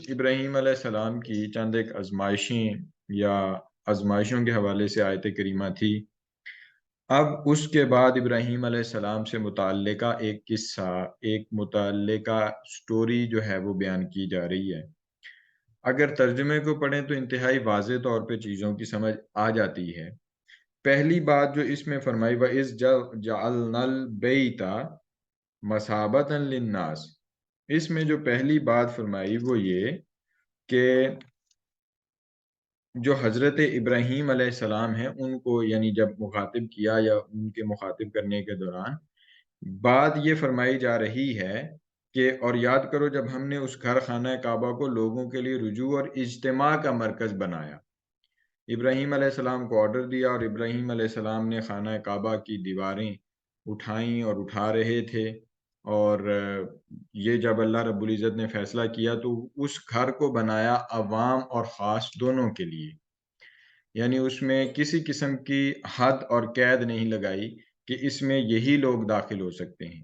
ابراہیم علیہ السلام کی چند ایک آزمائشیں یا آزمائشوں کے حوالے سے آیت کریمہ تھی۔ اب اس کے بعد ابراہیم علیہ السلام سے متعلقہ ایک قصہ، ایک متعلقہ سٹوری جو ہے وہ بیان کی جا رہی ہے۔ اگر ترجمے کو پڑھیں تو انتہائی واضح طور پہ چیزوں کی سمجھ آ جاتی ہے۔ پہلی بات جو اس میں فرمائی وَإِذْ جَعَلْنَا الْبَيْتَ مَثَابَةً لِلنَّاسِ، اس میں جو پہلی بات فرمائی وہ یہ کہ جو حضرت ابراہیم علیہ السلام ہیں ان کو یعنی جب مخاطب کیا یا ان کے مخاطب کرنے کے دوران بات یہ فرمائی جا رہی ہے کہ اور یاد کرو جب ہم نے اس گھر خانہ کعبہ کو لوگوں کے لیے رجوع اور اجتماع کا مرکز بنایا۔ ابراہیم علیہ السلام کو آرڈر دیا اور ابراہیم علیہ السلام نے خانہ کعبہ کی دیواریں اٹھائیں اور اٹھا رہے تھے، اور یہ جب اللہ رب العزت نے فیصلہ کیا تو اس گھر کو بنایا عوام اور خاص دونوں کے لیے، یعنی اس میں کسی قسم کی حد اور قید نہیں لگائی کہ اس میں یہی لوگ داخل ہو سکتے ہیں،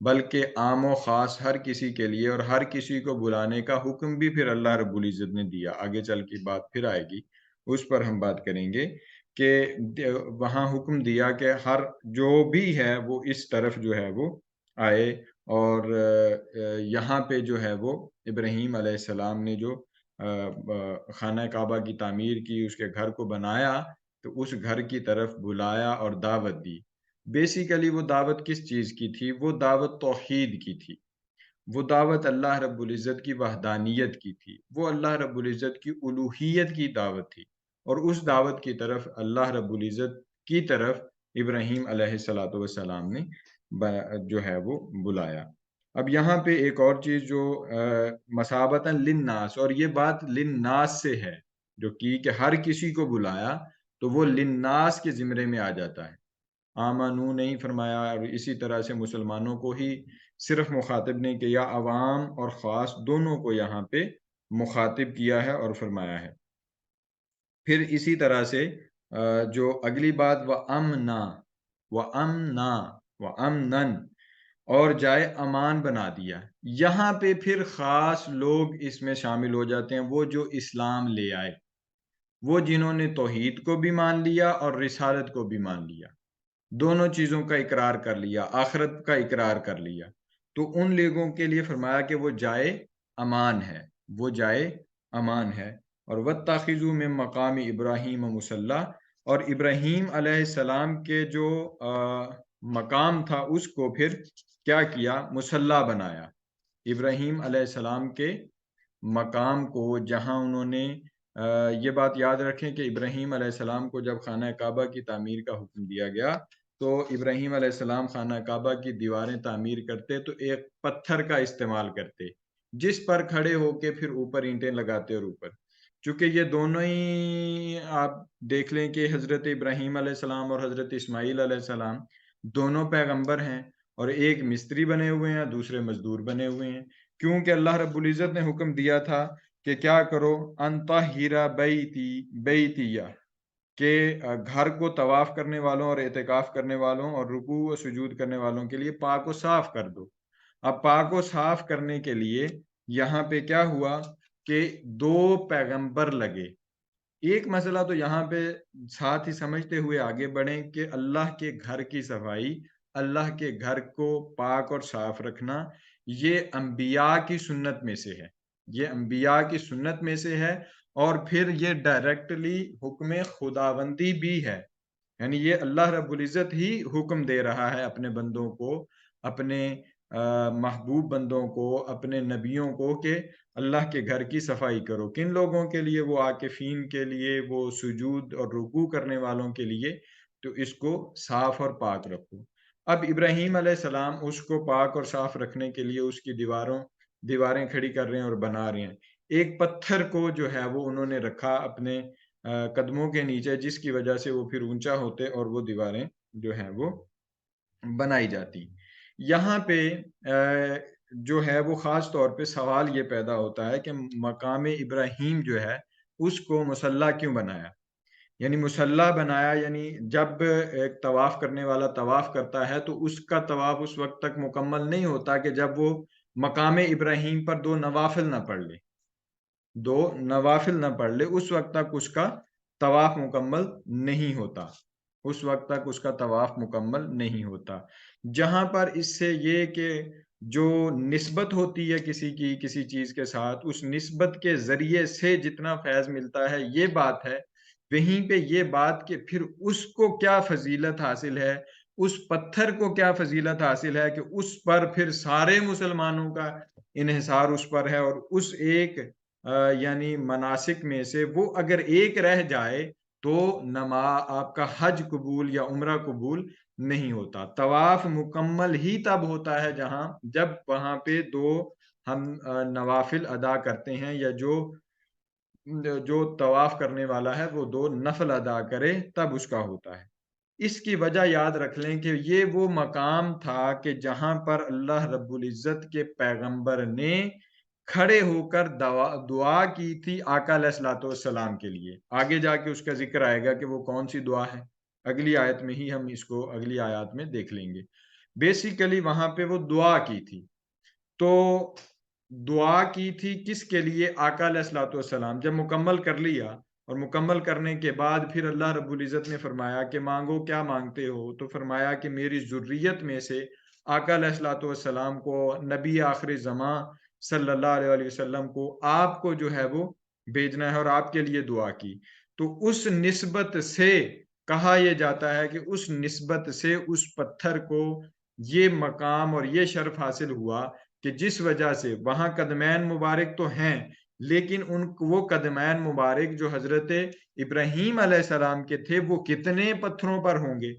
بلکہ عام و خاص ہر کسی کے لیے، اور ہر کسی کو بلانے کا حکم بھی پھر اللہ رب العزت نے دیا۔ آگے چل کی بات پھر آئے گی، اس پر ہم بات کریں گے کہ وہاں حکم دیا کہ ہر جو بھی ہے وہ اس طرف جو ہے وہ آئے، اور یہاں پہ جو ہے وہ ابراہیم علیہ السلام نے جو خانہ کعبہ کی تعمیر کی، اس کے گھر کو بنایا، تو اس گھر کی طرف بلایا اور دعوت دی۔ بیسیکلی وہ دعوت کس چیز کی تھی؟ وہ دعوت توحید کی تھی، وہ دعوت اللہ رب العزت کی وحدانیت کی تھی، وہ اللہ رب العزت کی الوہیت کی دعوت تھی، اور اس دعوت کی طرف اللہ رب العزت کی طرف ابراہیم علیہ السلام نے جو ہے وہ بلایا۔ اب یہاں پہ ایک اور چیز جو مثابتاً للناس، اور یہ بات للناس سے ہے جو کہ ہر کسی کو بلایا، تو وہ للناس کے زمرے میں آ جاتا ہے، آمنو نہیں فرمایا، اور اسی طرح سے مسلمانوں کو ہی صرف مخاطب نہیں کیا، عوام اور خاص دونوں کو یہاں پہ مخاطب کیا ہے اور فرمایا ہے۔ پھر اسی طرح سے جو اگلی بات وَأَمْنًا وَأَمْنًا وَأَمْنًا، اور جائے امان بنا دیا، یہاں پہ پھر خاص لوگ اس میں شامل ہو جاتے ہیں، وہ جو اسلام لے آئے، وہ جنہوں نے توحید کو بھی مان لیا اور رسالت کو بھی مان لیا، دونوں چیزوں کا اقرار کر لیا، آخرت کا اقرار کر لیا، تو ان لوگوں کے لیے فرمایا کہ وہ جائے امان ہے، وہ جائے امان ہے۔ اور وَاتَّخِذُوا مِن مَقَامِ ابراہیم مُصَلًّى، اور ابراہیم علیہ السلام کے جو مقام تھا اس کو پھر کیا کیا؟ مصلی بنایا۔ ابراہیم علیہ السلام کے مقام کو جہاں انہوں نے یہ بات یاد رکھیں کہ ابراہیم علیہ السلام کو جب خانہ کعبہ کی تعمیر کا حکم دیا گیا تو ابراہیم علیہ السلام خانہ کعبہ کی دیواریں تعمیر کرتے تو ایک پتھر کا استعمال کرتے، جس پر کھڑے ہو کے پھر اوپر اینٹیں لگاتے، اور اوپر چونکہ یہ دونوں ہی آپ دیکھ لیں کہ حضرت ابراہیم علیہ السلام اور حضرت اسماعیل علیہ السلام دونوں پیغمبر ہیں، اور ایک مستری بنے ہوئے ہیں، دوسرے مزدور بنے ہوئے ہیں، کیونکہ اللہ رب العزت نے حکم دیا تھا کہ کیا کرو؟ انطہر بیتیہ، کہ گھر کو طواف کرنے والوں اور اعتکاف کرنے والوں اور رکوع و سجود کرنے والوں کے لیے پاک و صاف کر دو۔ اب پاک و صاف کرنے کے لیے یہاں پہ کیا ہوا کہ دو پیغمبر لگے۔ ایک مسئلہ تو یہاں پہ ساتھ ہی سمجھتے ہوئے آگے بڑھیں کہ اللہ کے گھر کی صفائی، اللہ کے گھر کو پاک اور صاف رکھنا، یہ انبیاء کی سنت میں سے ہے، یہ انبیاء کی سنت میں سے ہے، اور پھر یہ ڈائریکٹلی حکم خداوندی بھی ہے، یعنی یہ اللہ رب العزت ہی حکم دے رہا ہے اپنے بندوں کو، اپنے محبوب بندوں کو، اپنے نبیوں کو کہ اللہ کے گھر کی صفائی کرو۔ کن لوگوں کے لیے؟ وہ عاکفین کے لیے، وہ سجود اور رکوع کرنے والوں کے لیے، تو اس کو صاف اور پاک رکھو۔ اب ابراہیم علیہ السلام اس کو پاک اور صاف رکھنے کے لیے اس کی دیواریں کھڑی کر رہے ہیں اور بنا رہے ہیں۔ ایک پتھر کو جو ہے وہ انہوں نے رکھا اپنے قدموں کے نیچے، جس کی وجہ سے وہ پھر اونچا ہوتے اور وہ دیواریں جو ہیں وہ بنائی جاتی۔ یہاں پہ جو ہے وہ خاص طور پہ سوال یہ پیدا ہوتا ہے کہ مقام ابراہیم جو ہے اس کو مصلی کیوں بنایا؟ یعنی مصلی بنایا، یعنی جب ایک طواف کرنے والا طواف کرتا ہے تو اس کا طواف اس وقت تک مکمل نہیں ہوتا کہ جب وہ مقام ابراہیم پر دو نوافل نہ پڑھ لے۔ دو نوافل نہ پڑھ لے، اس وقت تک اس کا طواف مکمل نہیں ہوتا، اس وقت تک اس کا طواف مکمل نہیں ہوتا۔ جہاں پر اس سے یہ کہ جو نسبت ہوتی ہے کسی کی کسی چیز کے ساتھ، اس نسبت کے ذریعے سے جتنا فیض ملتا ہے یہ بات ہے، وہیں پہ یہ بات کہ پھر اس کو کیا فضیلت حاصل ہے، اس پتھر کو کیا فضیلت حاصل ہے کہ اس پر پھر سارے مسلمانوں کا انحصار اس پر ہے، اور اس ایک یعنی مناسک میں سے وہ اگر ایک رہ جائے تو آپ کا حج قبول یا عمرہ قبول نہیں ہوتا۔ طواف مکمل ہی تب ہوتا ہے جب وہاں پہ دو ہم نوافل ادا کرتے ہیں، یا جو طواف کرنے والا ہے وہ دو نفل ادا کرے تب اس کا ہوتا ہے۔ اس کی وجہ یاد رکھ لیں کہ یہ وہ مقام تھا کہ جہاں پر اللہ رب العزت کے پیغمبر نے کھڑے ہو کر دعا کی تھی آقا علیہ الصلوۃ والسلام کے لیے۔ آگے جا کے اس کا ذکر آئے گا کہ وہ کون سی دعا ہے، اگلی آیت میں ہی ہم اس کو اگلی آیات میں دیکھ لیں گے۔ بیسیکلی وہاں پہ وہ دعا کی تھی، تو دعا کی تھی کس کے لیے؟ آقا علیہ الصلوۃ والسلام۔ جب مکمل کر لیا اور مکمل کرنے کے بعد پھر اللہ رب العزت نے فرمایا کہ مانگو کیا مانگتے ہو، تو فرمایا کہ میری ذریت میں سے آقا علیہ الصلوۃ والسلام کو، نبی آخر زمان صلی اللہ علیہ وسلم کو، آپ کو جو ہے وہ بھیجنا ہے، اور آپ کے لیے دعا کی۔ تو اس نسبت سے کہا یہ جاتا ہے کہ اس نسبت سے اس پتھر کو یہ مقام اور یہ شرف حاصل ہوا کہ جس وجہ سے وہاں قدمین مبارک تو ہیں، لیکن وہ قدمین مبارک جو حضرت ابراہیم علیہ السلام کے تھے وہ کتنے پتھروں پر ہوں گے؟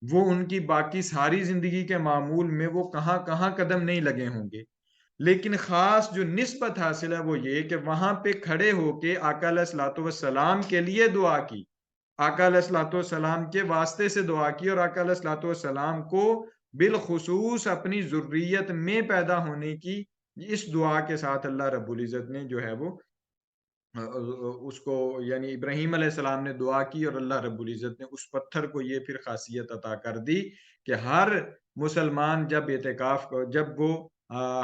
وہ ان کی باقی ساری زندگی کے معمول میں وہ کہاں کہاں قدم نہیں لگے ہوں گے، لیکن خاص جو نسبت حاصل ہے وہ یہ کہ وہاں پہ کھڑے ہو کے آقا علیہ الصلوۃ والسلام کے لیے دعا کی، آقا علیہ الصلوۃ والسلام کے واسطے سے دعا کی، اور آقا علیہ الصلوۃ والسلام کو بالخصوص اپنی ذریت میں پیدا ہونے کی اس دعا کے ساتھ اللہ رب العزت نے جو ہے وہ اس کو، یعنی ابراہیم علیہ السلام نے دعا کی، اور اللہ رب العزت نے اس پتھر کو یہ پھر خاصیت عطا کر دی کہ ہر مسلمان جب اعتکاف جب وہ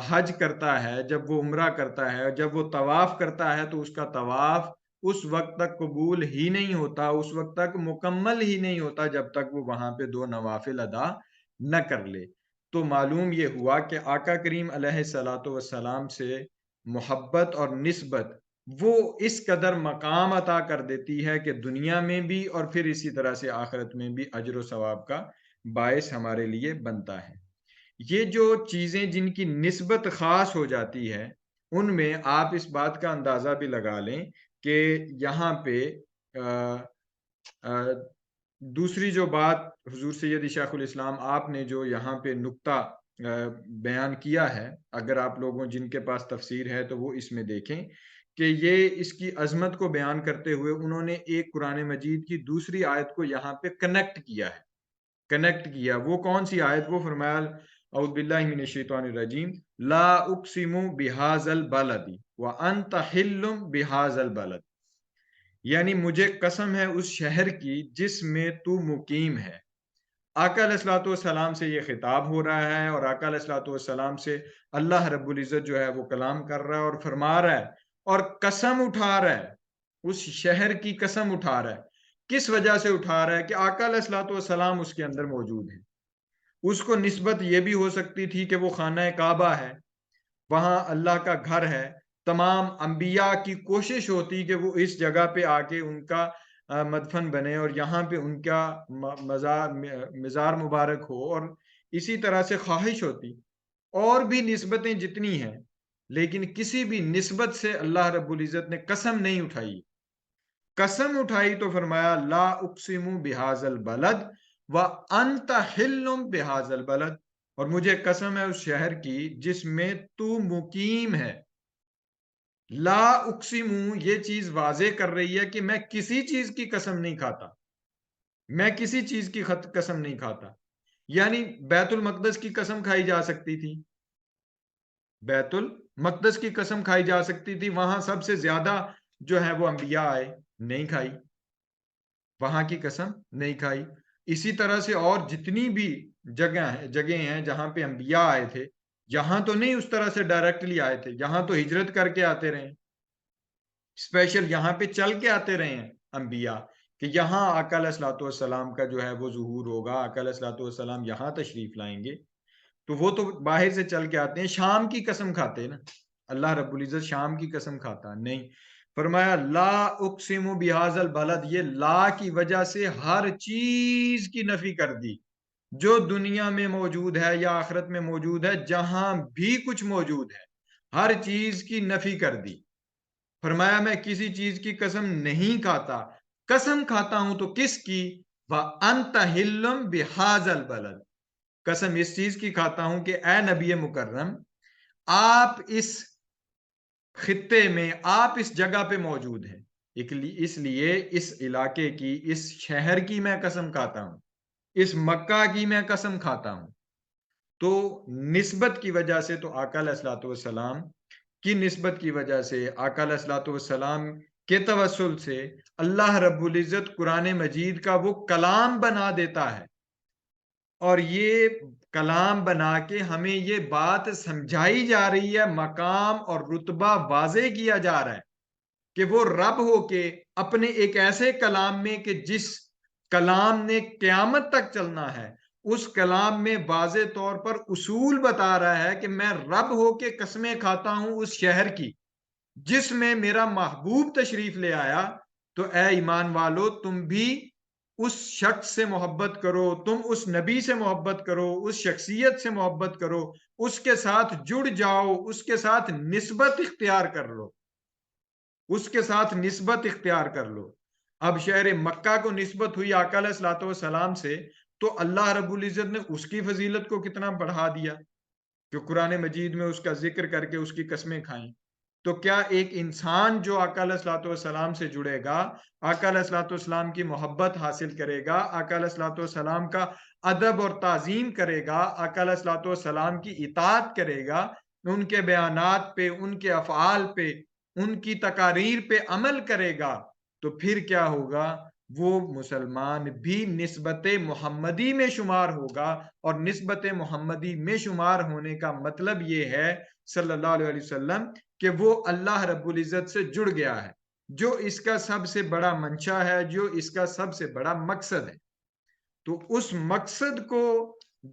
حج کرتا ہے، جب وہ عمرہ کرتا ہے، جب وہ طواف کرتا ہے، تو اس کا طواف اس وقت تک قبول ہی نہیں ہوتا، اس وقت تک مکمل ہی نہیں ہوتا جب تک وہ وہاں پہ دو نوافل ادا نہ کر لے۔ تو معلوم یہ ہوا کہ آقا کریم علیہ الصلوۃ والسلام سے محبت اور نسبت وہ اس قدر مقام عطا کر دیتی ہے کہ دنیا میں بھی اور پھر اسی طرح سے آخرت میں بھی اجر و ثواب کا باعث ہمارے لیے بنتا ہے۔ یہ جو چیزیں جن کی نسبت خاص ہو جاتی ہے، ان میں آپ اس بات کا اندازہ بھی لگا لیں کہ یہاں پہ دوسری جو بات حضور سید شیخ الاسلام آپ نے جو یہاں پہ نقطہ بیان کیا ہے، اگر آپ لوگوں جن کے پاس تفسیر ہے تو وہ اس میں دیکھیں کہ یہ اس کی عظمت کو بیان کرتے ہوئے انہوں نے ایک قرآن مجید کی دوسری آیت کو یہاں پہ کنیکٹ کیا۔ وہ کون سی آیت؟ وہ فرمایا اعوذ باللہ من الشیطان الرجیم لا اقسم بہذا البلد وانت حل بہذا البلد، یعنی مجھے قسم ہے اس شہر کی جس میں تو مقیم ہے۔ آقا علیہ الصلوۃ والسلام سے یہ خطاب ہو رہا ہے، اور آقا علیہ الصلوۃ والسلام سے اللہ رب العزت جو ہے وہ کلام کر رہا ہے اور فرما رہا ہے، اور قسم اٹھا رہا ہے، اس شہر کی قسم اٹھا رہا ہے۔ کس وجہ سے اٹھا رہا ہے؟ کہ آقا علیہ الصلوۃ والسلام اس کے اندر موجود ہے۔ اس کو نسبت یہ بھی ہو سکتی تھی کہ وہ خانہ کعبہ ہے، وہاں اللہ کا گھر ہے، تمام انبیاء کی کوشش ہوتی کہ وہ اس جگہ پہ آ کے ان کا مدفن بنے، اور یہاں پہ ان کا مزار مبارک ہو، اور اسی طرح سے خواہش ہوتی اور بھی نسبتیں جتنی ہیں، لیکن کسی بھی نسبت سے اللہ رب العزت نے قسم نہیں اٹھائی۔ قسم اٹھائی تو فرمایا لا اقسم بہذا البلد وانت حل بہذا البلد، اور مجھے قسم ہے اس شہر کی جس میں تو مقیم ہے۔ لا اقسم یہ چیز واضح کر رہی ہے کہ میں کسی چیز کی قسم نہیں کھاتا، میں کسی چیز کی قسم نہیں کھاتا۔ یعنی بیت المقدس کی قسم کھائی جا سکتی تھی، بیت المقدس کی قسم کھائی جا سکتی تھی، وہاں سب سے زیادہ جو ہے وہ انبیاء آئے، نہیں کھائی، وہاں کی قسم نہیں کھائی۔ اسی طرح سے اور جتنی بھی جگہیں ہیں جہاں پہ انبیاء آئے تھے، یہاں تو نہیں اس طرح سے ڈائریکٹلی آئے تھے، یہاں تو ہجرت کر کے آتے رہے، اسپیشل یہاں پہ چل کے آتے رہے ہیں انبیاء کہ یہاں آقا علیہ الصلوۃ والسلام کا جو ہے وہ ظہور ہوگا، آقا علیہ الصلوۃ والسلام یہاں تشریف لائیں گے، تو وہ تو باہر سے چل کے آتے ہیں، شام کی قسم کھاتے ہیں نا، اللہ رب العزت شام کی قسم کھاتا نہیں، فرمایا لا اقسم بہذا البلد، یہ لا کی وجہ سے ہر چیز کی نفی کر دی جو دنیا میں موجود ہے یا آخرت میں موجود ہے، جہاں بھی کچھ موجود ہے ہر چیز کی نفی کر دی، فرمایا میں کسی چیز کی قسم نہیں کھاتا، قسم کھاتا ہوں تو کس کی؟ وَأَنْتَ حِلٌّ بِهَذَا الْبَلَدِ، قسم اس چیز کی کھاتا ہوں کہ اے نبی مکرم آپ اس خطے میں، آپ اس جگہ پہ موجود ہیں، اس لیے اس علاقے کی، اس شہر کی میں قسم کھاتا ہوں، اس مکہ کی میں قسم کھاتا ہوں۔ تو نسبت کی وجہ سے تو آقا علیہ الصلوۃ والسلام کی نسبت کی وجہ سے، آقا علیہ الصلوۃ والسلام کے توسل سے اللہ رب العزت قرآن مجید کا وہ کلام بنا دیتا ہے، اور یہ کلام بنا کے ہمیں یہ بات سمجھائی جا رہی ہے، مقام اور رتبہ واضح کیا جا رہا ہے کہ وہ رب ہو کے اپنے ایک ایسے کلام میں کہ جس کلام نے قیامت تک چلنا ہے، اس کلام میں واضح طور پر اصول بتا رہا ہے کہ میں رب ہو کے قسمیں کھاتا ہوں اس شہر کی جس میں میرا محبوب تشریف لے آیا، تو اے ایمان والو تم بھی اس شخص سے محبت کرو، تم اس نبی سے محبت کرو، اس شخصیت سے محبت کرو، اس کے ساتھ جڑ جاؤ، اس کے ساتھ نسبت اختیار کر لو، اس کے ساتھ نسبت اختیار کر لو۔ اب شہر مکہ کو نسبت ہوئی آقا علیہ الصلوۃ والسلام سے، تو اللہ رب العزت نے اس کی فضیلت کو کتنا بڑھا دیا کہ قرآن مجید میں اس کا ذکر کر کے اس کی قسمیں کھائیں۔ تو کیا ایک انسان جو آقا علیہ الصلوۃ والسلام سے جڑے گا، آقا علیہ الصلوۃ والسلام کی محبت حاصل کرے گا، آقا علیہ الصلوۃ والسلام کا ادب اور تعظیم کرے گا، آقا علیہ الصلوۃ والسلام کی اطاعت کرے گا، ان کے بیانات پہ، ان کے افعال پہ، ان کی تقاریر پہ عمل کرے گا، تو پھر کیا ہوگا؟ وہ مسلمان بھی نسبت محمدی میں شمار ہوگا، اور نسبت محمدی میں شمار ہونے کا مطلب یہ ہے صلی اللہ علیہ وسلم کہ وہ اللہ رب العزت سے جڑ گیا ہے، جو اس کا سب سے بڑا منشا ہے، جو اس کا سب سے بڑا مقصد ہے۔ تو اس مقصد کو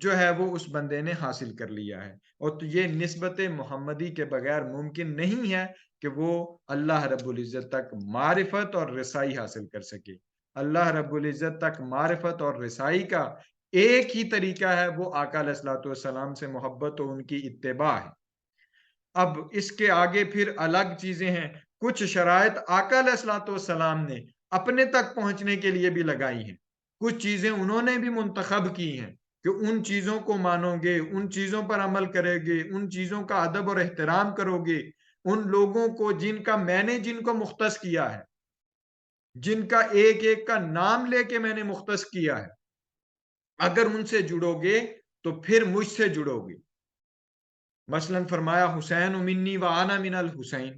جو ہے وہ اس بندے نے حاصل کر لیا ہے، اور تو یہ نسبت محمدی کے بغیر ممکن نہیں ہے کہ وہ اللہ رب العزت تک معرفت اور رسائی حاصل کر سکے۔ اللہ رب العزت تک معرفت اور رسائی کا ایک ہی طریقہ ہے، وہ آقا علیہ الصلوۃ والسلام سے محبت و ان کی اتباع ہے۔ اب اس کے آگے پھر الگ چیزیں ہیں، کچھ شرائط آقا علیہ الصلوۃ والسلام نے اپنے تک پہنچنے کے لیے بھی لگائی ہیں، کچھ چیزیں انہوں نے بھی منتخب کی ہیں کہ ان چیزوں کو مانو گے، ان چیزوں پر عمل کرے گے، ان چیزوں کا ادب اور احترام کرو گے، ان لوگوں کو جن کا میں نے جن کو مختص کیا ہے، جن کا ایک ایک کا نام لے کے میں نے مختص کیا ہے، اگر ان سے جڑو گے تو پھر مجھ سے جڑو گے۔ مثلا فرمایا حسین منی و انا من الحسین۔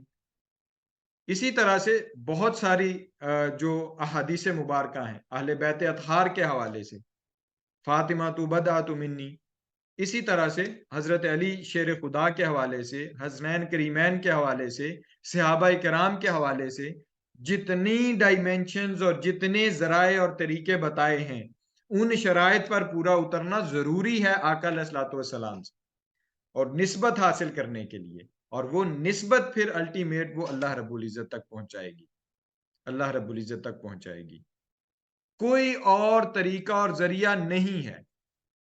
اسی طرح سے بہت ساری جو احادیث مبارکہ ہیں اہل بیت اطہار کے حوالے سے، فاطمہ تو بدعۃ منی، اسی طرح سے حضرت علی شیر خدا کے حوالے سے، حسنین کریمین کے حوالے سے، صحابہ کرام کے حوالے سے، جتنی ڈائمینشنز اور جتنے ذرائع اور طریقے بتائے ہیں، ان شرائط پر پورا اترنا ضروری ہے آقا علیہ الصلوۃ والسلام سے، اور نسبت حاصل کرنے کے لیے، اور وہ نسبت پھر الٹیمیٹ وہ اللہ رب العزت تک پہنچائے گی، اللہ رب العزت تک پہنچائے گی۔ کوئی اور طریقہ اور ذریعہ نہیں ہے۔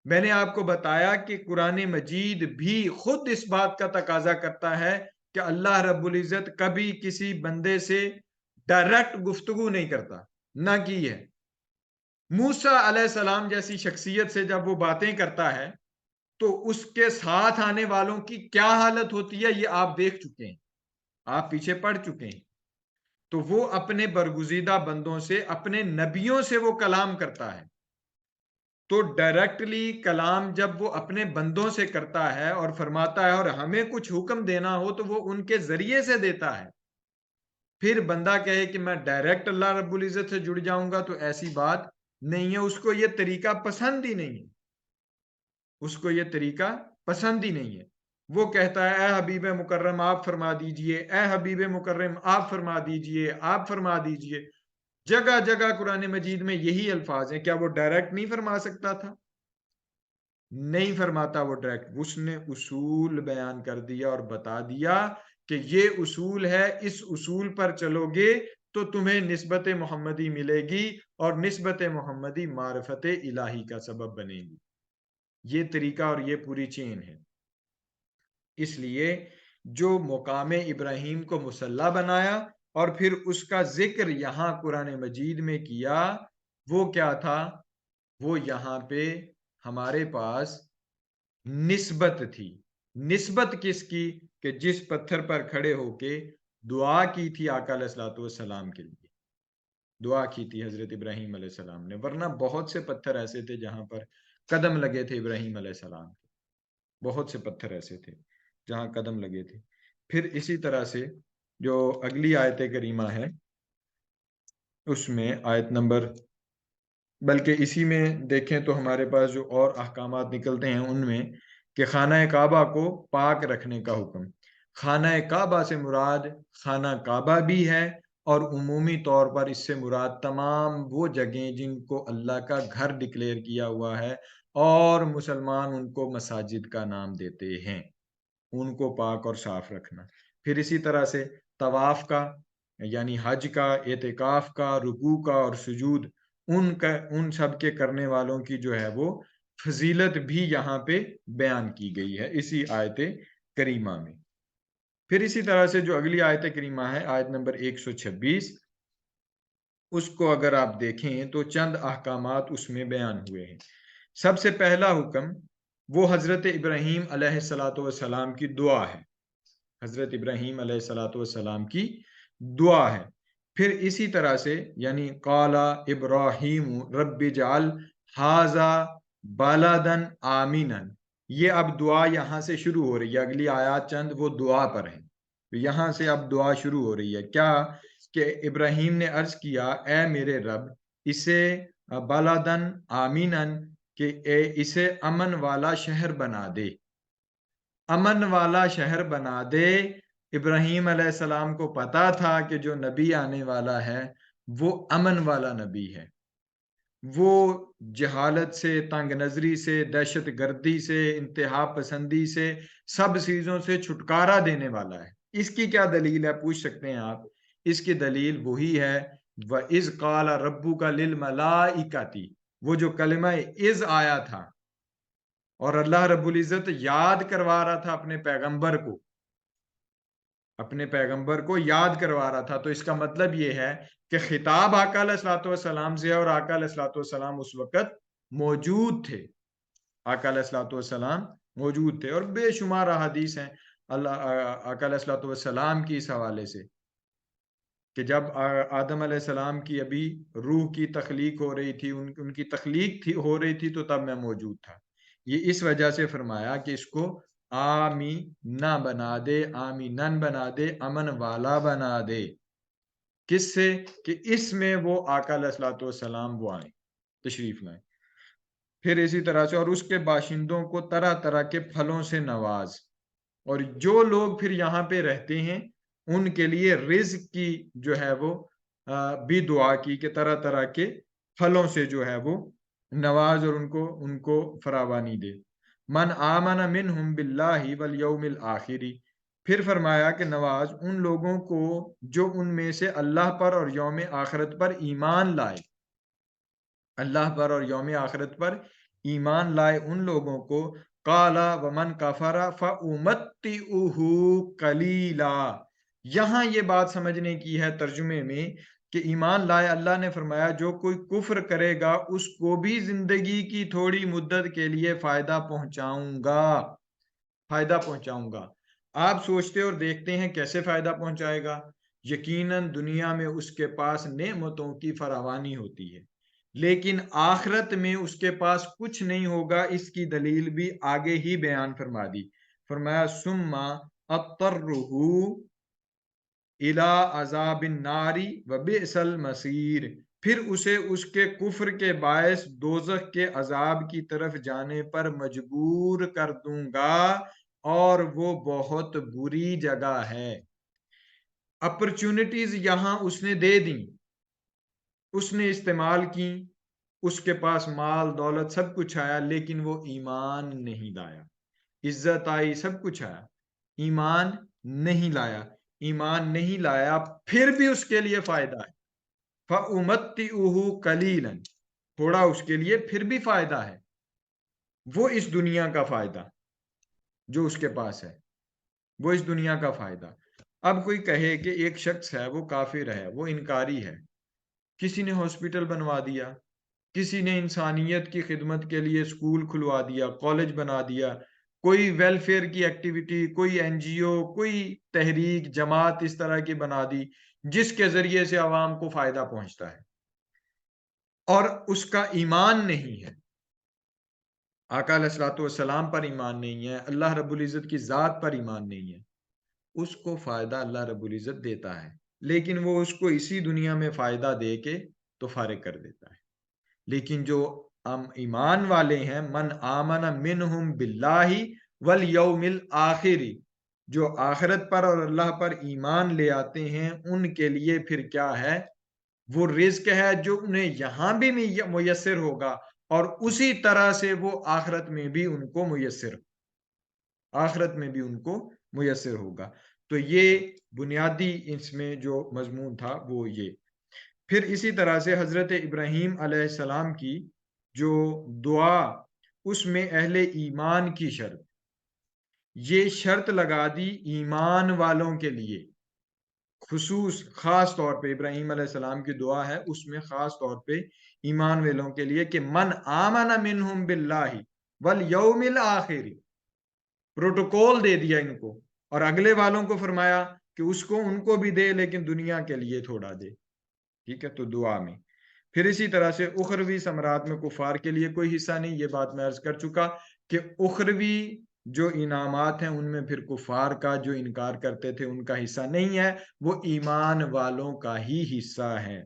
میں نے آپ کو بتایا کہ قرآن مجید بھی خود اس بات کا تقاضا کرتا ہے کہ اللہ رب العزت کبھی کسی بندے سے ڈائریکٹ گفتگو نہیں کرتا، نہ کی ہے۔ موسیٰ علیہ السلام جیسی شخصیت سے جب وہ باتیں کرتا ہے تو اس کے ساتھ آنے والوں کی کیا حالت ہوتی ہے، یہ آپ دیکھ چکے ہیں، آپ پیچھے پڑ چکے ہیں۔ تو وہ اپنے برگزیدہ بندوں سے، اپنے نبیوں سے وہ کلام کرتا ہے، تو ڈائریکٹلی کلام جب وہ اپنے بندوں سے کرتا ہے اور فرماتا ہے اور ہمیں کچھ حکم دینا ہو تو وہ ان کے ذریعے سے دیتا ہے۔ پھر بندہ کہے کہ میں ڈائریکٹ اللہ رب العزت سے جڑ جاؤں گا، تو ایسی بات نہیں ہے، اس کو یہ طریقہ پسند ہی نہیں ہے، اس کو یہ طریقہ پسند ہی نہیں ہے۔ وہ کہتا ہے اے حبیب مکرم آپ فرما دیجئے، اے حبیب مکرم آپ فرما دیجئے، آپ فرما دیجئے۔ جگہ جگہ قرآن مجید میں یہی الفاظ ہیں۔ کیا وہ ڈائریکٹ نہیں فرما سکتا تھا؟ نہیں فرماتا وہ ڈائریکٹ، اس نے اصول بیان کر دیا اور بتا دیا کہ یہ اصول ہے، اس اصول پر چلو گے تو تمہیں نسبت محمدی ملے گی، اور نسبت محمدی معرفت الہی کا سبب بنے گی۔ یہ طریقہ اور یہ پوری چین ہے۔ اس لیے جو مقام ابراہیم کو مسلح بنایا اور پھر اس کا ذکر یہاں قرآن مجید میں کیا، وہ کیا تھا؟ وہ یہاں پہ ہمارے پاس نسبت تھی۔ نسبت کس کی؟ کہ جس پتھر پر کھڑے ہو کے دعا کی تھی آقا علیہ الصلوۃ والسلام کے لیے، دعا کی تھی حضرت ابراہیم علیہ السلام نے، ورنہ بہت سے پتھر ایسے تھے جہاں پر قدم لگے تھے ابراہیم علیہ السلام کے، بہت سے پتھر ایسے تھے جہاں قدم لگے تھے۔ پھر اسی طرح سے جو اگلی آیت کریمہ ہے اس میں آیت نمبر، بلکہ اسی میں دیکھیں تو ہمارے پاس جو اور احکامات نکلتے ہیں ان میں کہ خانہ کعبہ کو پاک رکھنے کا حکم۔ خانہ کعبہ سے مراد خانہ کعبہ بھی ہے، اور عمومی طور پر اس سے مراد تمام وہ جگہیں جن کو اللہ کا گھر ڈکلیئر کیا ہوا ہے اور مسلمان ان کو مساجد کا نام دیتے ہیں، ان کو پاک اور صاف رکھنا۔ پھر اسی طرح سے طواف کا، یعنی حج کا، اعتکاف کا، رکوع کا اور سجود، ان سب کے کرنے والوں کی جو ہے وہ فضیلت بھی یہاں پہ بیان کی گئی ہے اسی آیت کریمہ میں۔ پھر اسی طرح سے جو اگلی آیت کریمہ ہے آیت نمبر 126، اس کو اگر آپ دیکھیں تو چند احکامات اس میں بیان ہوئے ہیں۔ سب سے پہلا حکم وہ حضرت ابراہیم علیہ الصلوۃ والسلام کی دعا ہے، حضرت ابراہیم علیہ الصلوۃ والسلام کی دعا ہے۔ پھر اسی طرح سے یعنی قال ابراہیم رب اجعل ھذا بلدا آمنا، یہ اب دعا یہاں سے شروع ہو رہی ہے، اگلی آیات چند وہ دعا پر ہیں، یہاں سے اب دعا شروع ہو رہی ہے۔ کیا کہ ابراہیم نے عرض کیا اے میرے رب اسے بلدن آمنا، کہ اسے امن والا شہر بنا دے، امن والا شہر بنا دے۔ ابراہیم علیہ السلام کو پتا تھا کہ جو نبی آنے والا ہے وہ امن والا نبی ہے، وہ جہالت سے، تنگ نظری سے، دہشت گردی سے، انتہا پسندی سے، سب چیزوں سے چھٹکارا دینے والا ہے۔ اس کی کیا دلیل ہے پوچھ سکتے ہیں آپ؟ اس کی دلیل وہی ہے وَإِذْ قَالَ رَبُّكَ لِلْمَلَائِكَةِ، وہ جو کلمہ اذ آیا تھا اور اللہ رب العزت یاد کروا رہا تھا اپنے پیغمبر کو، اپنے پیغمبر کو یاد کروا رہا تھا، تو اس کا مطلب یہ ہے کہ خطاب آقا علیہ الصلوۃ والسلام سے، اور آقا علیہ الصلوۃ والسلام اس وقت موجود تھے، آقا علیہ الصلوۃ والسلام موجود تھے۔ اور بے شمار احادیث ہیں اللہ آقا علیہ الصلوۃ والسلام کی اس حوالے سے کہ جب آدم علیہ السلام کی ابھی روح کی تخلیق ہو رہی تھی، ان کی تخلیق ہو رہی تھی، تو تب میں موجود تھا۔ یہ اس وجہ سے فرمایا کہ اس کو آمی نہ بنا دے، آمی نن بنا دے، امن والا بنا دے۔ کس سے؟ کہ اس میں وہ آقا علیہ الصلوۃ والسلام وہ آئیں، تشریف لائیں۔ پھر اسی طرح سے اور اس کے باشندوں کو طرح طرح کے پھلوں سے نواز، اور جو لوگ پھر یہاں پہ رہتے ہیں ان کے لیے رزق کی جو ہے وہ بھی دعا کی کہ طرح طرح کے پھلوں سے جو ہے وہ نواز اور ان کو فراوانی دے۔ من آمن منہم باللہ والیوم الآخر، پھر فرمایا کہ نواز ان لوگوں کو جو ان میں سے اللہ پر اور یوم آخرت پر ایمان لائے، اللہ پر اور یوم آخرت پر ایمان لائے ان لوگوں کو۔ قالا ومن کفر فأمتعہ قلیلا، یہاں یہ بات سمجھنے کی ہے ترجمے میں کہ ایمان لائے، اللہ نے فرمایا جو کوئی کفر کرے گا اس کو بھی زندگی کی تھوڑی مدت کے لیے فائدہ پہنچاؤں گا، فائدہ پہنچاؤں گا۔ آپ سوچتے اور دیکھتے ہیں کیسے فائدہ پہنچائے گا؟ یقیناً دنیا میں اس کے پاس نعمتوں کی فراوانی ہوتی ہے، لیکن آخرت میں اس کے پاس کچھ نہیں ہوگا۔ اس کی دلیل بھی آگے ہی بیان فرما دی، فرمایا ثم اضطرہ الی عذاب النار وبئس المصیر، پھر اسے اس کے کفر کے باعث دوزخ کے عذاب کی طرف جانے پر مجبور کر دوں گا، اور وہ بہت بری جگہ ہے۔ اپرچونٹیز یہاں اس نے دے دیں، اس نے استعمال کی، اس کے پاس مال دولت سب کچھ آیا، لیکن وہ ایمان نہیں لایا۔ عزت آئی، سب کچھ آیا، ایمان نہیں لایا۔ ایمان نہیں لایا پھر بھی اس کے لیے فائدہ ہے۔ فَأُمَتِّعُهُ قَلِيلًا، تھوڑا اس کے لیے پھر بھی فائدہ ہے، وہ اس دنیا کا فائدہ جو اس کے پاس ہے، وہ اس دنیا کا فائدہ۔ اب کوئی کہے کہ ایک شخص ہے وہ کافر ہے، وہ انکاری ہے، کسی نے ہاسپٹل بنوا دیا، کسی نے انسانیت کی خدمت کے لیے اسکول کھلوا دیا، کالج بنا دیا، کوئی ویلفیئر کی ایکٹیویٹی، کوئی این جی او، کوئی تحریک جماعت اس طرح کی بنا دی جس کے ذریعے سے عوام کو فائدہ پہنچتا ہے، اور اس کا ایمان نہیں ہے، آقا علیہ الصلوۃ والسلام پر ایمان نہیں ہے، اللہ رب العزت کی ذات پر ایمان نہیں ہے، اس کو فائدہ اللہ رب العزت دیتا ہے، لیکن وہ اس کو اسی دنیا میں فائدہ دے کے تو فارغ کر دیتا ہے۔ لیکن جو ہم ایمان والے ہیں، من آمن منہم باللہ والیوم الآخر، جو آخرت پر اور اللہ پر ایمان لے آتے ہیں، ان کے لیے پھر کیا ہے؟ وہ رزق ہے جو انہیں یہاں بھی میسر ہوگا، اور اسی طرح سے وہ آخرت میں بھی ان کو میسر ہوگا۔ تو یہ بنیادی اس میں جو مضمون تھا وہ یہ۔ پھر اسی طرح سے حضرت ابراہیم علیہ السلام کی جو دعا، اس میں اہل ایمان کی شرط، یہ شرط لگا دی ایمان والوں کے لیے، خاص طور پہ ابراہیم علیہ السلام کی دعا ہے، اس میں خاص طور پہ ایمان والوں کے لیے کہ من آمن منہم باللہ والیوم الآخر، پروٹوکول دے دیا ان کو، اور اگلے والوں کو فرمایا کہ اس کو ان کو بھی دے، لیکن دنیا کے لیے تھوڑا دے، ٹھیک ہے، تو دعا میں۔ پھر اسی طرح سے اخروی ثمرات میں کفار کے لیے کوئی حصہ نہیں، یہ بات میں عرض کر چکا کہ اخروی جو انعامات ہیں ان میں پھر کفار کا جو انکار کرتے تھے ان کا حصہ نہیں ہے، وہ ایمان والوں کا ہی حصہ ہے۔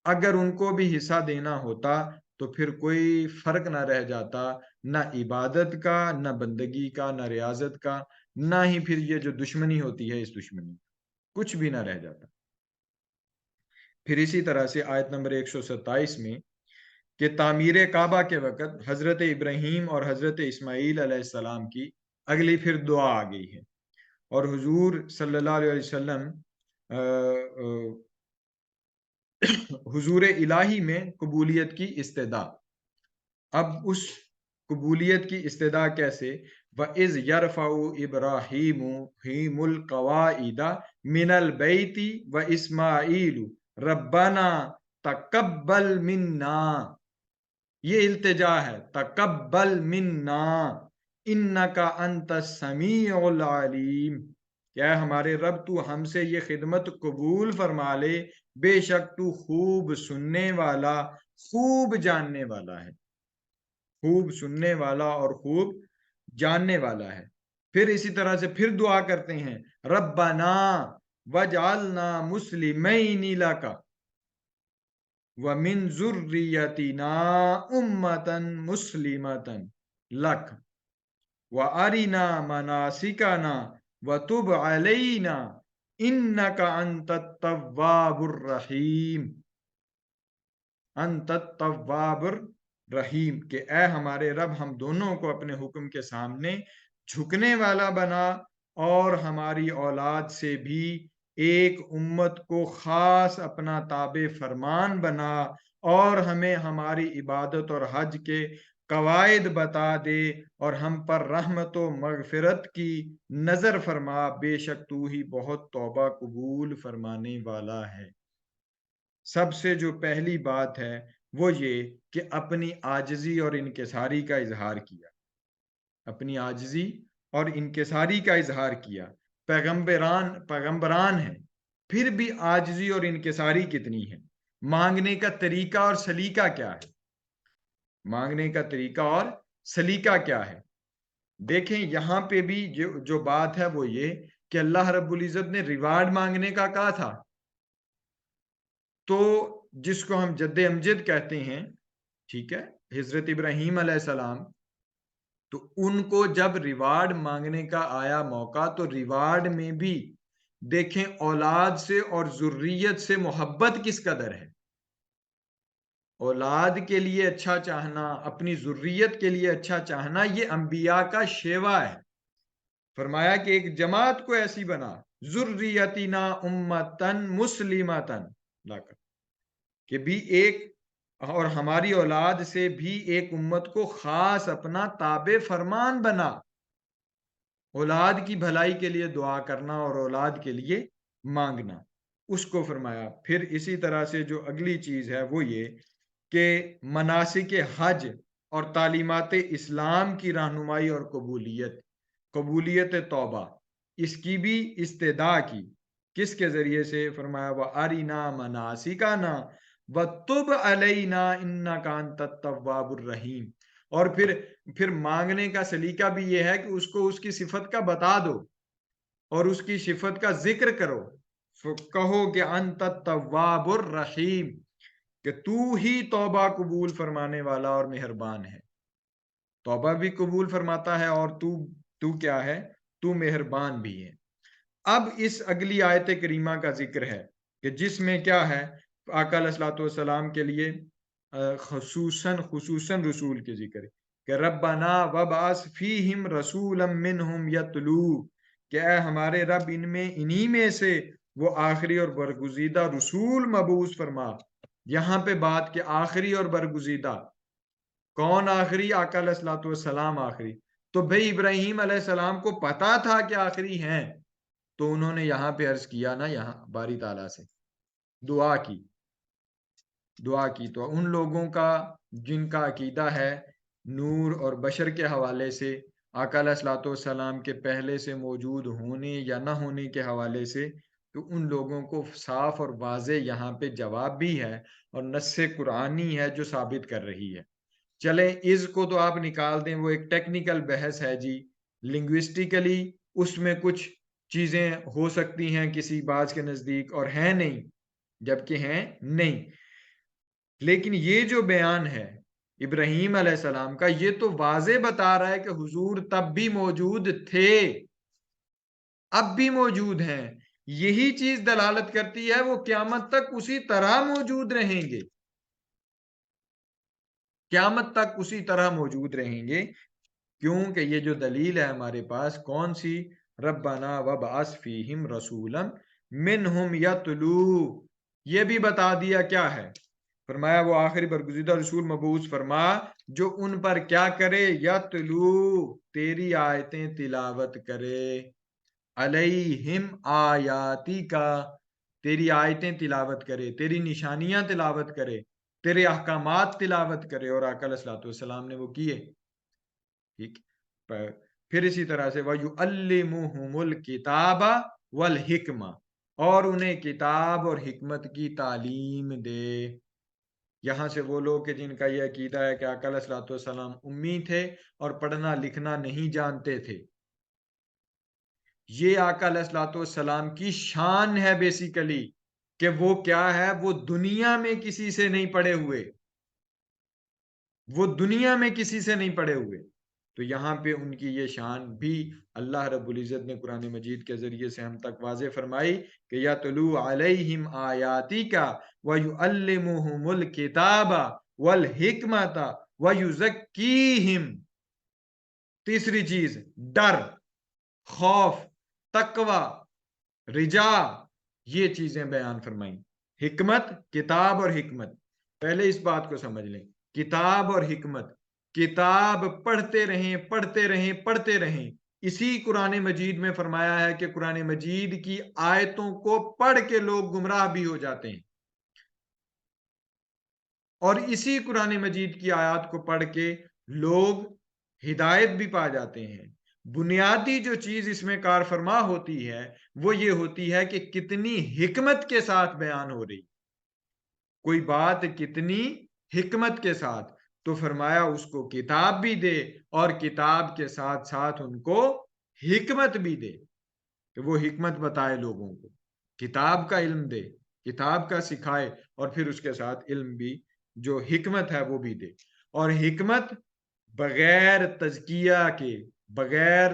اگر ان کو بھی حصہ دینا ہوتا تو پھر کوئی فرق نہ رہ جاتا، نہ عبادت کا، نہ بندگی کا، نہ ریاضت کا، نہ ہی پھر یہ جو دشمنی ہوتی ہے اس دشمنی، کچھ بھی نہ رہ جاتا۔ پھر اسی طرح سے آیت نمبر 127 میں کہ تعمیر کعبہ کے وقت حضرت ابراہیم اور حضرت اسماعیل علیہ السلام کی اگلی پھر دعا آ گئی ہے، اور حضور صلی اللہ علیہ وسلم حضور الہی میں قبولیت کی استدعا۔ اب اس قبولیت کی استدعا کیسے؟ وَإِذْ يَرْفَعُ إِبْرَاهِيمُ الْقَوَاعِدَ مِنَ الْبَيْتِ وَإِسْمَاعِيلُ رَبَّنَا تَقَبَّلْ مِنَّا، یہ التجا ہے، تقبل منا انک انت السمیع العلیم، کیا ہمارے رب تو ہم سے یہ خدمت قبول فرما لے، بے شک تو خوب سننے والا، خوب جاننے والا ہے، خوب سننے والا اور خوب جاننے والا ہے۔ پھر اسی طرح سے پھر دعا کرتے ہیں، ربنا وجعلنا مسلمین لک وَمِن ذُرِّيَّتِنَا أُمَّةً مُسْلِمَةً لَكَ وَأَرِنَا مَنَاسِكَنَا وَتُبْ عَلَيْنَا إِنَّكَ أَنْتَ التَّوَّابُ الرَّحِيمُ، أَنْتَ التَّوَّابُ الرَّحِيمُ، کہ اے ہمارے رب ہم دونوں کو اپنے حکم کے سامنے جھکنے والا بنا، اور ہماری اولاد سے بھی ایک امت کو خاص اپنا تابع فرمان بنا، اور ہمیں ہماری عبادت اور حج کے قواعد بتا دے، اور ہم پر رحمت و مغفرت کی نظر فرما، بے شک تو ہی بہت توبہ قبول فرمانے والا ہے۔ سب سے جو پہلی بات ہے وہ یہ کہ اپنی عاجزی اور انکساری کا اظہار کیا، اپنی عاجزی اور انکساری کا اظہار کیا۔ پیغمبران ہیں، پھر بھی عاجزی اور انکساری کتنی ہے؟ مانگنے کا طریقہ اور سلیقہ کیا ہے؟ مانگنے کا طریقہ اور سلیقہ کیا ہے؟ دیکھیں یہاں پہ بھی جو بات ہے وہ یہ کہ اللہ رب العزت نے ریوارڈ مانگنے کا کہا تھا، تو جس کو ہم جد امجد کہتے ہیں، ٹھیک ہے، حضرت ابراہیم علیہ السلام، تو ان کو جب ریوارڈ مانگنے کا آیا موقع تو ریوارڈ میں بھی دیکھیں اولاد سے اور ذریت سے محبت کس قدر ہے. اولاد کے لیے اچھا چاہنا، اپنی ذریت کے لیے اچھا چاہنا، یہ انبیاء کا شیوا ہے. فرمایا کہ ایک جماعت کو ایسی بنا، ذریتنا امتن مسلمتن، کہ بھی ایک، اور ہماری اولاد سے بھی ایک امت کو خاص اپنا تابع فرمان بنا. اولاد کی بھلائی کے لیے دعا کرنا اور اولاد کے لیے مانگنا، اس کو فرمایا. پھر اسی طرح سے جو اگلی چیز ہے وہ یہ کہ مناسک حج اور تعلیمات اسلام کی رہنمائی اور قبولیت توبہ، اس کی بھی استدعا کی. کس کے ذریعے سے؟ فرمایا وَأَرِنَا مَنَاسِكَنَا وَتُبْ عَلَيْنَا إِنَّكَ أَنْتَ التَّوَّابُ الرَّحِيمُ. اور پھر مانگنے کا سلیقہ بھی یہ ہے کہ اس کو اس کی صفت کا بتا دو اور اس کی صفت کا ذکر کرو. کہو کہ انت التواب الرحیم، کہ تو ہی توبہ قبول فرمانے والا اور مہربان ہے. توبہ بھی قبول فرماتا ہے اور تو کیا ہے؟ تو مہربان بھی ہے. اب اس اگلی آیت کریمہ کا ذکر ہے کہ جس میں کیا ہے؟ آقا علیہ الصلوۃ والسلام کے لیے خصوصاً رسول کے ذکر ہے کہ ربنا وابعث فیہم رسولا منہم یتلو، کہ اے ہمارے رب ان میں انہی میں سے وہ آخری اور برگزیدہ رسول مبعوث فرما. یہاں پہ بات کہ آخری اور برگزیدہ، کون آخری؟ آقا علیہ الصلوۃ والسلام آخری. تو بھئی ابراہیم علیہ السلام کو پتا تھا کہ آخری ہیں، تو انہوں نے یہاں پہ عرض کیا نا، یہاں باری تعالیٰ سے دعا کی. تو ان لوگوں کا جن کا عقیدہ ہے نور اور بشر کے حوالے سے، آقا علیہ الصلوۃ والسلام کے پہلے سے موجود ہونے یا نہ ہونے کے حوالے سے، تو ان لوگوں کو صاف اور واضح یہاں پہ جواب بھی ہے اور نص قرآنی ہے جو ثابت کر رہی ہے. چلیں اس کو تو آپ نکال دیں، وہ ایک ٹیکنیکل بحث ہے جی، لنگوسٹیکلی اس میں کچھ چیزیں ہو سکتی ہیں کسی باز کے نزدیک اور ہیں نہیں، جبکہ ہیں نہیں. لیکن یہ جو بیان ہے ابراہیم علیہ السلام کا، یہ تو واضح بتا رہا ہے کہ حضور تب بھی موجود تھے، اب بھی موجود ہیں. یہی چیز دلالت کرتی ہے وہ قیامت تک اسی طرح موجود رہیں گے، قیامت تک اسی طرح موجود رہیں گے. کیونکہ یہ جو دلیل ہے ہمارے پاس کون سی؟ ربنا وابعث فیہم رسولا منہم یتلو، یہ بھی بتا دیا کیا ہے. فرمایا وہ آخری برگزیدہ رسول مبعوث فرما جو ان پر کیا کرے؟ یتلو، تیری آیتیں تلاوت کرے، علیہم آیاتی کا، تیری آیتیں تلاوت کرے، تیری نشانیاں تلاوت کرے، تیرے احکامات تلاوت کرے. اور آقا علیہ الصلوۃ والسلام نے وہ کیے. ٹھیک. پھر اسی طرح سے وَيُعَلِّمُهُمُ الْكِتَابَ وَالْحِکْمَةَ، اور انہیں کتاب اور حکمت کی تعلیم دے. یہاں سے وہ لوگ کہ جن کا یہ عقیدہ ہے کہ آقا علیہ الصلوۃ والسلام امی تھے اور پڑھنا لکھنا نہیں جانتے تھے، یہ آقا علیہ الصلوۃ والسلام کی شان ہے بیسیکلی، کہ وہ کیا ہے؟ وہ دنیا میں کسی سے نہیں پڑھے ہوئے، وہ دنیا میں کسی سے نہیں پڑھے ہوئے. تو یہاں پہ ان کی یہ شان بھی اللہ رب العزت نے قرآن مجید کے ذریعے سے ہم تک واضح فرمائی کہ یتلو علیہم آیاتی کا وَيُعَلِّمُهُمُ الْكِتَابَ وَالْحِکْمَةَ وَيُزَکِّیہم. تیسری چیز ڈر، خوف، تقوی، رجا، یہ چیزیں بیان فرمائیں. حکمت، کتاب اور حکمت. پہلے اس بات کو سمجھ لیں، کتاب اور حکمت. کتاب پڑھتے رہیں پڑھتے رہیں پڑھتے رہیں. اسی قرآن مجید میں فرمایا ہے کہ قرآن مجید کی آیتوں کو پڑھ کے لوگ گمراہ بھی ہو جاتے ہیں، اور اسی قرآن مجید کی آیات کو پڑھ کے لوگ ہدایت بھی پا جاتے ہیں. بنیادی جو چیز اس میں کار فرما ہوتی ہے وہ یہ ہوتی ہے کہ کتنی حکمت کے ساتھ بیان ہو رہی، کوئی بات کتنی حکمت کے ساتھ. تو فرمایا اس کو کتاب بھی دے اور کتاب کے ساتھ ساتھ ان کو حکمت بھی دے، کہ وہ حکمت بتائے لوگوں کو، کتاب کا علم دے، کتاب کا سکھائے، اور پھر اس کے ساتھ علم بھی جو حکمت ہے وہ بھی دے. اور حکمت بغیر تزکیہ کے، بغیر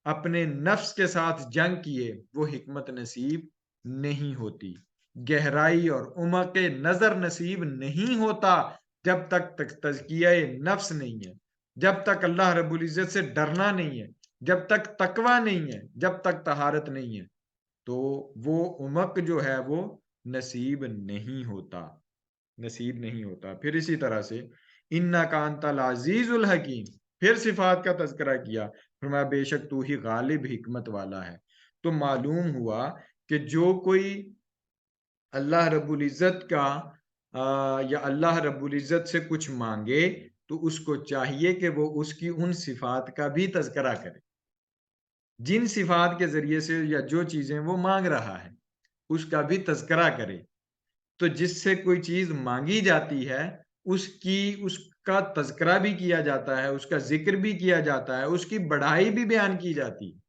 اپنے نفس کے ساتھ جنگ کیے وہ حکمت نصیب نہیں ہوتی، گہرائی اور عمق نظر نصیب نہیں ہوتا جب تک تزکیہ نفس نہیں ہے، جب تک اللہ رب العزت سے ڈرنا نہیں ہے، جب تک تقوی نہیں ہے، جب تک طہارت نہیں ہے، تو وہ عمق جو ہے وہ نصیب نہیں ہوتا، نصیب نہیں ہوتا۔ پھر اسی طرح سے انک انت العزیز الحکیم، پھر صفات کا تذکرہ کیا، فرمایا بے شک تو ہی غالب حکمت والا ہے۔ تو معلوم ہوا کہ جو کوئی اللہ رب العزت کا یا اللہ رب العزت سے کچھ مانگے تو اس کو چاہیے کہ وہ اس کی ان صفات کا بھی تذکرہ کرے، جن صفات کے ذریعے سے یا جو چیزیں وہ مانگ رہا ہے اس کا بھی تذکرہ کرے۔ تو جس سے کوئی چیز مانگی جاتی ہے اس کا تذکرہ بھی کیا جاتا ہے، اس کا ذکر بھی کیا جاتا ہے، اس کی بڑائی بھی بیان کی جاتی ہے۔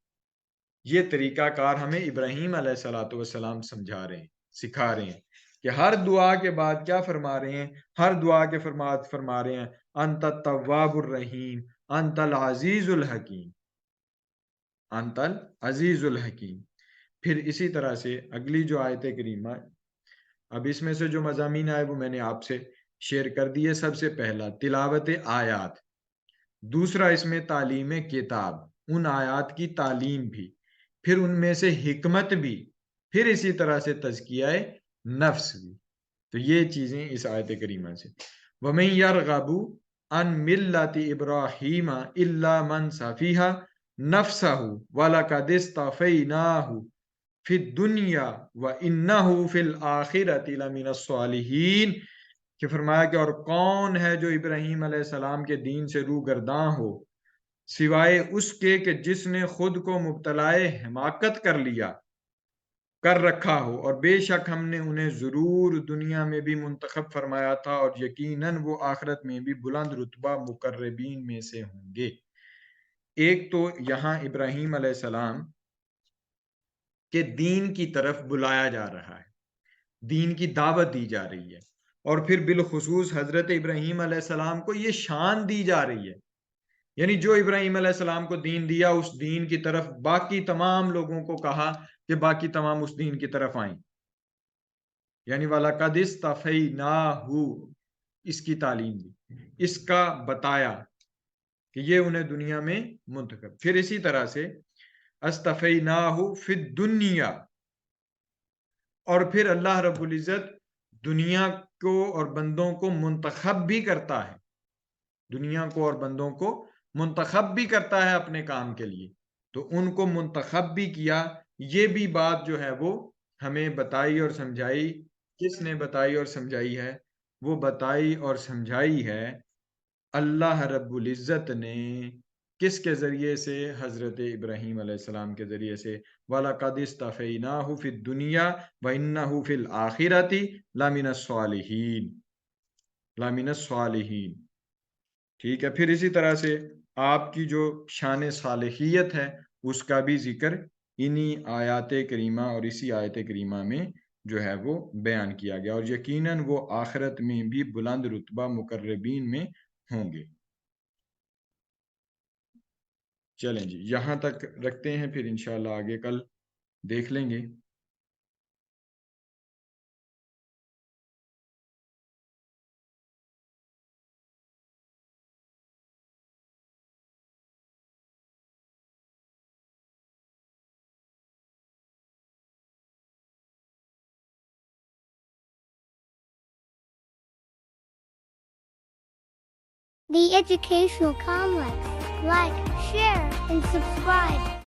یہ طریقہ کار ہمیں ابراہیم علیہ الصلوۃ والسلام سمجھا رہے ہیں، سکھا رہے ہیں کہ ہر دعا کے بعد کیا فرما رہے ہیں، ہر دعا کے فرما رہے ہیں انت التواب الرحیم، انت العزیز الحکیم، انت العزیز الحکیم۔ پھر اسی طرح سے اگلی جو آیت کریمہ، اب اس میں سے جو مضامین آئے وہ میں نے آپ سے شیئر کر دیے۔ سب سے پہلا تلاوت آیات، دوسرا اس میں تعلیم کتاب، ان آیات کی تعلیم بھی، پھر ان میں سے حکمت بھی، پھر اسی طرح سے تزکیہ نفس بھی۔ تو یہ چیزیں اس آیت کریمہ سے۔ وَمَن يَرْغَبُ عَن مِلَّةِ إِبْرَاهِيمَ إِلَّا مَن سَفِیہَ نَفْسَهُ وَلَقَدِ اصْطَفَیْنَاهُ فِی الدُّنْیَا وَإِنَّهُ فِی الْآخِرَةِ لَمِنَ الصَّالِحِینَ، کہ فرمایا کہ اور کون ہے جو ابراہیم علیہ السلام کے دین سے روگرداں ہو سوائے اس کے کہ جس نے خود کو مبتلائے حماقت کر رکھا ہو، اور بے شک ہم نے انہیں ضرور دنیا میں بھی منتخب فرمایا تھا اور یقیناً وہ آخرت میں بھی بلند رتبہ مقربین میں سے ہوں گے۔ ایک تو یہاں ابراہیم علیہ السلام کے دین کی طرف بلایا جا رہا ہے، دین کی دعوت دی جا رہی ہے، اور پھر بالخصوص حضرت ابراہیم علیہ السلام کو یہ شان دی جا رہی ہے، یعنی جو ابراہیم علیہ السلام کو دین دیا اس دین کی طرف باقی تمام لوگوں کو کہا کہ باقی تمام اس دین کی طرف آئیں، یعنی وَلَقَدِ اصْطَفَیْنَاهُ، اس کی تعلیم دی، اس کا بتایا کہ یہ انہیں دنیا میں منتخب۔ پھر اسی طرح سے اصْطَفَیْنَاهُ فِی الدُّنْیَا، اور پھر اللہ رب العزت دنیا کو اور بندوں کو منتخب بھی کرتا ہے، دنیا کو اور بندوں کو منتخب بھی کرتا ہے اپنے کام کے لیے، تو ان کو منتخب بھی کیا۔ یہ بھی بات جو ہے وہ ہمیں بتائی اور سمجھائی، کس نے بتائی اور سمجھائی ہے؟ وہ بتائی اور سمجھائی ہے اللہ رب العزت نے۔ کس کے ذریعے سے؟ حضرت ابراہیم علیہ السلام کے ذریعے سے۔ وَلَقَدِ اصْطَفَیْنَاهُ فِی الدُّنْیَا وَإِنَّهُ فِی الْآخِرَةِ لَمِنَ الصَّالِحِینَ، لَمِنَ الصَّالِحِینَ۔ ٹھیک ہے، پھر اسی طرح سے آپ کی جو شان صالحیت ہے اس کا بھی ذکر انہی آیات کریمہ اور اسی آیت کریمہ میں جو ہے وہ بیان کیا گیا، اور یقیناً وہ آخرت میں بھی بلند رتبہ مقربین میں ہوں گے۔ چلیں جی، یہاں تک رکھتے ہیں، پھر انشاءاللہ آگے کل دیکھ لیں گے۔ The Educational Complex. Like, share, and subscribe.